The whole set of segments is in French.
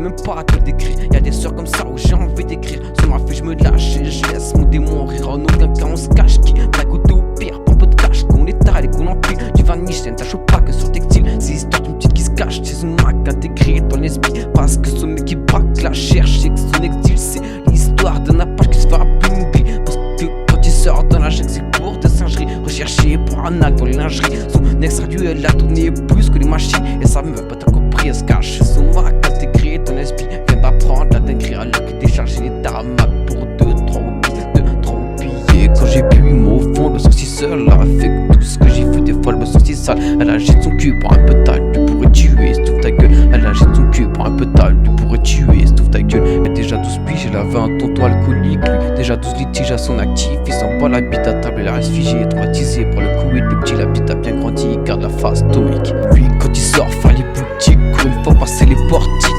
même pas à te le décrire. Y'a des soeurs comme ça où j'ai envie d'écrire. Ça m'a fait, je me lâche et je laisse mon démon rire. En aucun cas on se cache qui d'un côté au pire. Pas un peu de cash qu'on étale et qu'on empile. Du vanish, c'est une tâche opaque sur textile. C'est l'histoire d'une petite qui se cache. C'est une Mac intégrée dans l'esprit. Parce que ce mec qui braque la cherche. C'est que son exil, c'est l'histoire d'un Apache qui se fera bling bling. Parce que quand il sort dans la jungle, c'est pour des singeries. Recherché pour un acte dans les lingeries. Son ex-radio, elle a tourné plus que les machines. Et sa meuf, pas t'as compris, elle se cache. Son Mac intégré dans l'esprit. Vient d'apprendre à t'écrire alors qu'il décharge les tarmacs pour 2-3 billets. Quand j'ai bu mon fond, le sorti seul avec tout ce que j'ai fait. Des fois, elle me sortit sale. Elle agite son cul pour un peu tal. Tu pourrais tuer, stouffe ta gueule. Elle agite son cul pour un peu tal. Tu pourrais tuer, stouffe ta gueule. Elle déjà 12 piges, elle avait un tonton alcoolique. Lui, déjà 12 litiges à son actif. Il s'envoie la bite à table, elle reste figée, traumatisée par le coup. Et le petit, la petite a bien grandi, il garde la face stoïque. Lui, quand il sort, faire les boutiques. Une fois passé les portiques.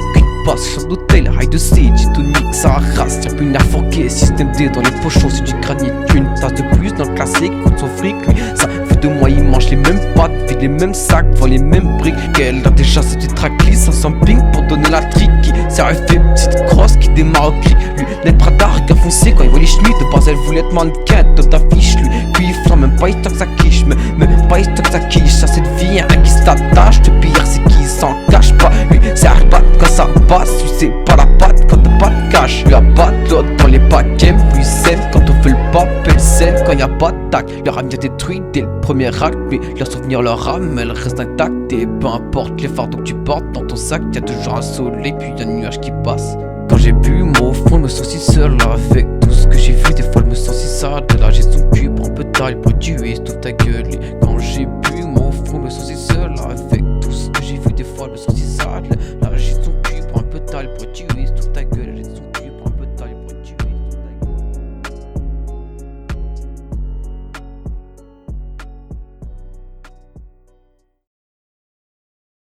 Passe chambre d'hôtel, rail de sage, tonique, ça arrase, y'a plus une afforquée, système D dans les pochons, c'est du granit, une tasse de plus dans le classique, contre son fric, lui, ça fait 2 mois, il mange les mêmes pâtes, vide les mêmes sacs, vend les mêmes briques, qu'elle a déjà cette petite tracklist, ça ping pour donner la trique, ça fait petite crosse qui démarre au cri, lui, net Prada, regard foncé, quand il voit les chemises, de base elle voulait être mannequin, de ta fiche, lui, puis il fera même pas histoire que ça quiche, même pas histoire que ça quiche, ça cette vie, y'a un qui s'attache, le pire c'est qu'il s'en cache pas, lui, c'est arbat quand ça passe, tu sais pas la patte quand t'as pas de cash. Lui abat l'autre dans les paquets, lui sème quand on fait le pop, elle sème quand y a pas de tac. Leur âme vient détruite dès le premier acte, mais leur souvenir, leur âme, elle reste intacte. Et peu importe les fardeaux que tu portes dans ton sac, y'a toujours un soleil puis un nuage qui passe. Quand j'ai bu, moi au fond, je me sens si seul avec tout ce que j'ai vu. Des fois, je me sens si sale. De là, j'ai son cul pour un peu taille pour tuer, stouffe ta gueule. Et quand j'ai bu, moi au fond, je me sens si seul avec tout ce que j'ai vu. Des fois, je me sens si seul.